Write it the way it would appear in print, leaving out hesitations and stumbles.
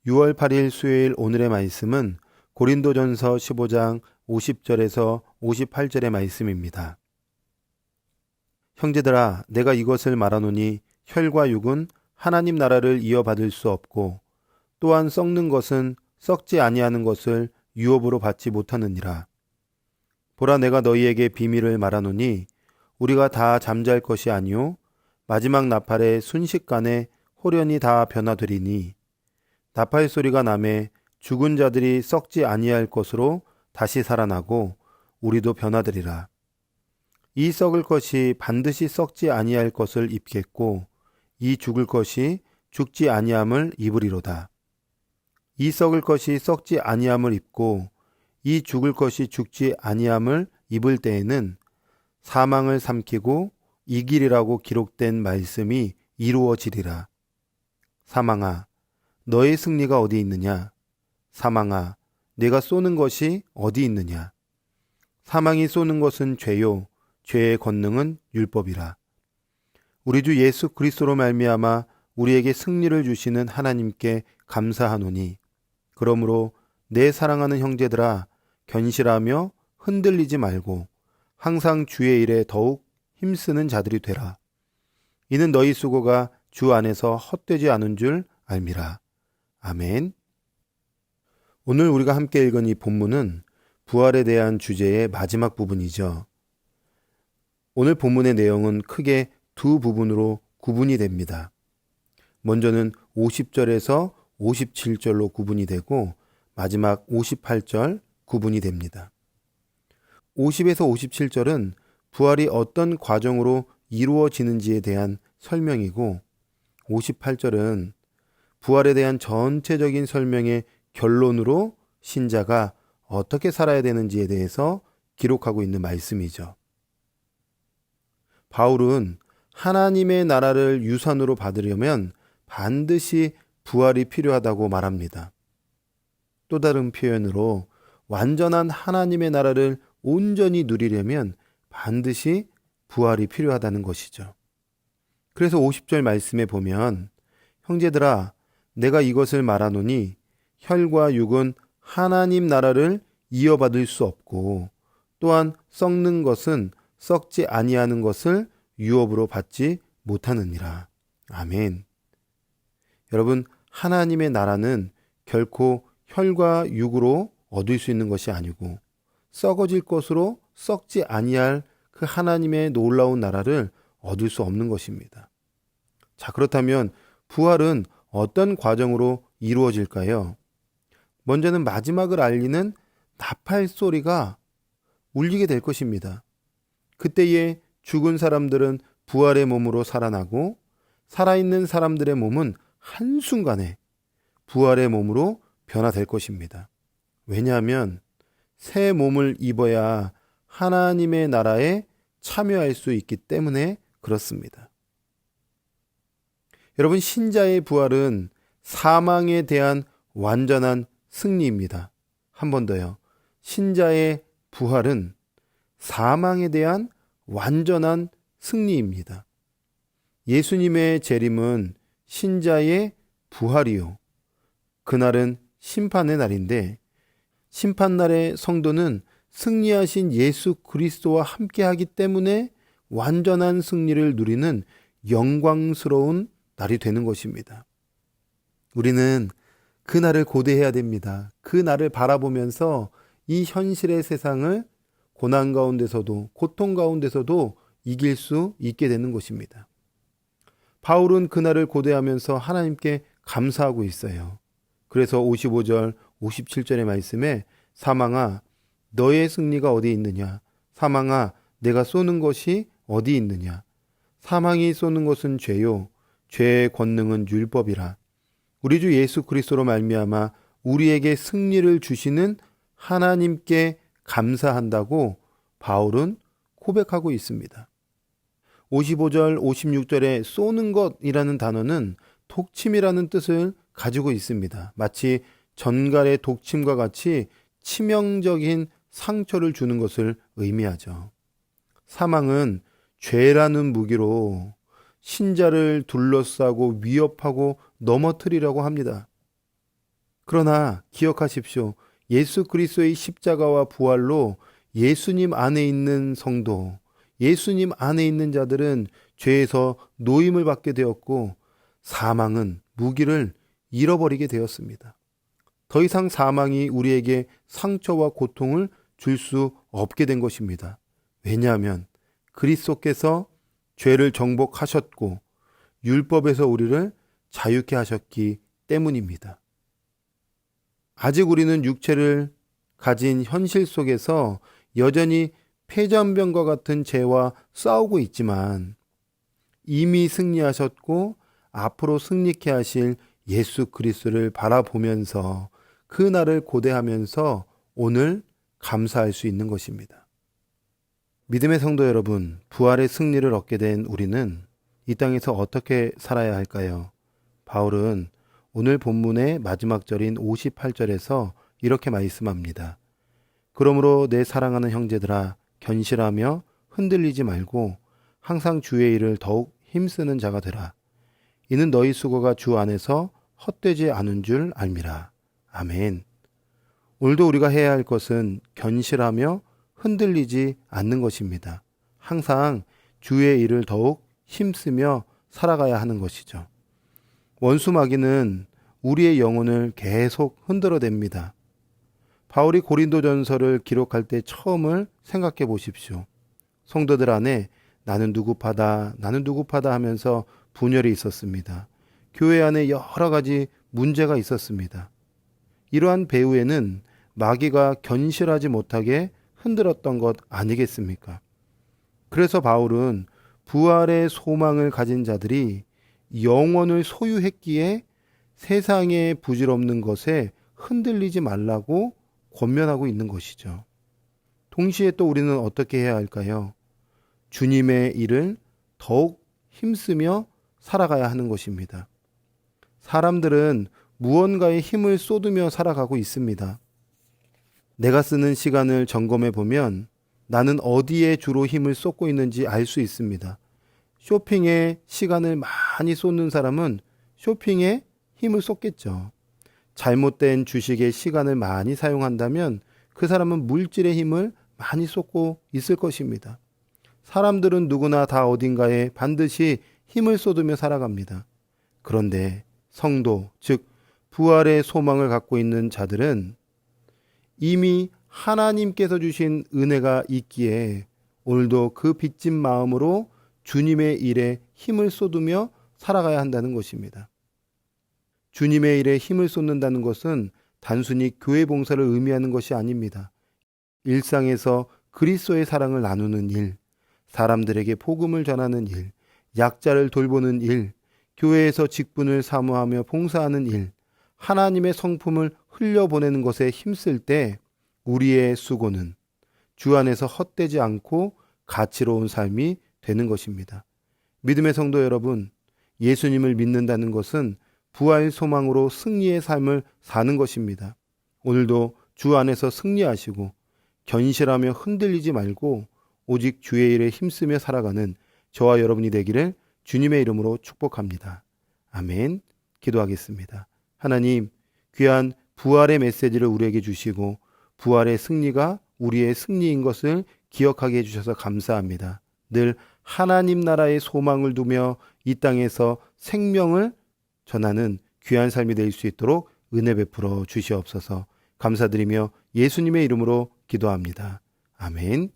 6월 8일 수요일 오늘의 말씀은 고린도전서 15장 50절에서 58절의 말씀입니다. 형제들아, 내가 이것을 말하노니 혈과 육은 하나님 나라를 이어받을 수 없고 또한 썩는 것은 썩지 아니하는 것을 유업으로 받지 못하느니라. 보라, 내가 너희에게 비밀을 말하노니 우리가 다 잠잘 것이 아니요 마지막 나팔의 순식간에 홀연히 다 변화되리니 나팔 소리가 나매 죽은 자들이 썩지 아니할 것으로 다시 살아나고 우리도 변화되리라. 이 썩을 것이 반드시 썩지 아니할 것을 입겠고 이 죽을 것이 죽지 아니함을 입으리로다. 이 썩을 것이 썩지 아니함을 입고 이 죽을 것이 죽지 아니함을 입을 때에는 사망을 삼키고 이기리라고 기록된 말씀이 이루어지리라. 사망아, 너의 승리가 어디 있느냐? 사망아, 내가 쏘는 것이 어디 있느냐? 사망이 쏘는 것은 죄요, 죄의 권능은 율법이라. 우리 주 예수 그리스도로 말미암아 우리에게 승리를 주시는 하나님께 감사하노니, 그러므로 내 사랑하는 형제들아, 견실하며 흔들리지 말고 항상 주의 일에 더욱 힘쓰는 자들이 되라. 이는 너희 수고가 주 안에서 헛되지 않은 줄 알미라. 아멘. 오늘 우리가 함께 읽은 이 본문은 부활에 대한 주제의 마지막 부분이죠. 오늘 본문의 내용은 크게 두 부분으로 구분이 됩니다. 먼저는 50절에서 57절로 구분이 되고 마지막 58절 구분이 됩니다. 50에서 57절은 부활이 어떤 과정으로 이루어지는지에 대한 설명이고 58절은 부활에 대한 전체적인 설명의 결론으로 신자가 어떻게 살아야 되는지에 대해서 기록하고 있는 말씀이죠. 바울은 하나님의 나라를 유산으로 받으려면 반드시 부활이 필요하다고 말합니다. 또 다른 표현으로 완전한 하나님의 나라를 온전히 누리려면 반드시 부활이 필요하다는 것이죠. 그래서 50절 말씀에 보면 형제들아, 내가 이것을 말하노니 혈과 육은 하나님 나라를 이어받을 수 없고 또한 썩는 것은 썩지 아니하는 것을 유업으로 받지 못하느니라. 아멘. 여러분, 하나님의 나라는 결코 혈과 육으로 얻을 수 있는 것이 아니고 썩어질 것으로 썩지 아니할 그 하나님의 놀라운 나라를 얻을 수 없는 것입니다. 자, 그렇다면 부활은 어떤 과정으로 이루어질까요? 먼저는 마지막을 알리는 나팔 소리가 울리게 될 것입니다. 그때에 죽은 사람들은 부활의 몸으로 살아나고 살아있는 사람들의 몸은 한순간에 부활의 몸으로 변화될 것입니다. 왜냐하면 새 몸을 입어야 하나님의 나라에 참여할 수 있기 때문에 그렇습니다. 여러분, 신자의 부활은 사망에 대한 완전한 승리입니다. 한 번 더요. 신자의 부활은 사망에 대한 완전한 승리입니다. 예수님의 재림은 신자의 부활이요. 그날은 심판의 날인데 심판날의 성도는 승리하신 예수 그리스도와 함께하기 때문에 완전한 승리를 누리는 영광스러운 날이 되는 것입니다. 우리는 그 날을 고대해야 됩니다. 그 날을 바라보면서 이 현실의 세상을 고난 가운데서도 고통 가운데서도 이길 수 있게 되는 것입니다. 바울은 그 날을 고대하면서 하나님께 감사하고 있어요. 그래서 55절, 57절의 말씀에 사망아, 너의 승리가 어디 있느냐? 사망아, 내가 쏘는 것이 어디 있느냐? 사망이 쏘는 것은 죄요, 죄의 권능은 율법이라. 우리 주 예수 그리스도로 말미암아 우리에게 승리를 주시는 하나님께 감사한다고 바울은 고백하고 있습니다. 55절, 56절에 쏘는 것이라는 단어는 독침이라는 뜻을 가지고 있습니다. 마치 전갈의 독침과 같이 치명적인 상처를 주는 것을 의미하죠. 사망은 죄라는 무기로 신자를 둘러싸고 위협하고 넘어뜨리려고 합니다. 그러나 기억하십시오. 예수 그리스도의 십자가와 부활로 예수님 안에 있는 성도, 예수님 안에 있는 자들은 죄에서 노임을 받게 되었고 사망은 무기를 잃어버리게 되었습니다. 더 이상 사망이 우리에게 상처와 고통을 줄 수 없게 된 것입니다. 왜냐하면 그리스도께서 죄를 정복하셨고 율법에서 우리를 자유케 하셨기 때문입니다. 아직 우리는 육체를 가진 현실 속에서 여전히 폐전병과 같은 죄와 싸우고 있지만 이미 승리하셨고 앞으로 승리케 하실 예수 그리스도를 바라보면서 그 날을 고대하면서 오늘 감사할 수 있는 것입니다. 믿음의 성도 여러분, 부활의 승리를 얻게 된 우리는 이 땅에서 어떻게 살아야 할까요? 바울은 오늘 본문의 마지막 절인 58절에서 이렇게 말씀합니다. 그러므로 내 사랑하는 형제들아 견실하며 흔들리지 말고 항상 주의 일을 더욱 힘쓰는 자가 되라. 이는 너희 수고가 주 안에서 헛되지 않은 줄 알미라. 아멘. 오늘도 우리가 해야 할 것은 견실하며 흔들리지 않는 것입니다. 항상 주의 일을 더욱 힘쓰며 살아가야 하는 것이죠. 원수 마귀는 우리의 영혼을 계속 흔들어댑니다. 바울이 고린도전서를 기록할 때 처음을 생각해 보십시오. 성도들 안에 나는 누구파다 하면서 분열이 있었습니다. 교회 안에 여러 가지 문제가 있었습니다. 이러한 배후에는 마귀가 견실하지 못하게 흔들었던 것 아니겠습니까? 그래서 바울은 부활의 소망을 가진 자들이 영원을 소유했기에 세상의 부질없는 것에 흔들리지 말라고 권면하고 있는 것이죠. 동시에 또 우리는 어떻게 해야 할까요? 주님의 일을 더욱 힘쓰며 살아가야 하는 것입니다. 사람들은 무언가에 힘을 쏟으며 살아가고 있습니다. 내가 쓰는 시간을 점검해 보면 나는 어디에 주로 힘을 쏟고 있는지 알 수 있습니다. 쇼핑에 시간을 많이 쏟는 사람은 쇼핑에 힘을 쏟겠죠. 잘못된 주식에 시간을 많이 사용한다면 그 사람은 물질의 힘을 많이 쏟고 있을 것입니다. 사람들은 누구나 다 어딘가에 반드시 힘을 쏟으며 살아갑니다. 그런데 성도, 즉 부활의 소망을 갖고 있는 자들은 이미 하나님께서 주신 은혜가 있기에 오늘도 그 빚진 마음으로 주님의 일에 힘을 쏟으며 살아가야 한다는 것입니다. 주님의 일에 힘을 쏟는다는 것은 단순히 교회 봉사를 의미하는 것이 아닙니다. 일상에서 그리스도의 사랑을 나누는 일, 사람들에게 복음을 전하는 일, 약자를 돌보는 일, 교회에서 직분을 사모하며 봉사하는 일, 하나님의 성품을 흘려보내는 것에 힘쓸 때 우리의 수고는 주 안에서 헛되지 않고 가치로운 삶이 되는 것입니다. 믿음의 성도 여러분, 예수님을 믿는다는 것은 부활 소망으로 승리의 삶을 사는 것입니다. 오늘도 주 안에서 승리하시고 견실하며 흔들리지 말고 오직 주의 일에 힘쓰며 살아가는 저와 여러분이 되기를 주님의 이름으로 축복합니다. 아멘. 기도하겠습니다. 하나님, 귀한 부활의 메시지를 우리에게 주시고 부활의 승리가 우리의 승리인 것을 기억하게 해주셔서 감사합니다. 늘 하나님 나라의 소망을 두며 이 땅에서 생명을 전하는 귀한 삶이 될 수 있도록 은혜 베풀어 주시옵소서. 감사드리며 예수님의 이름으로 기도합니다. 아멘.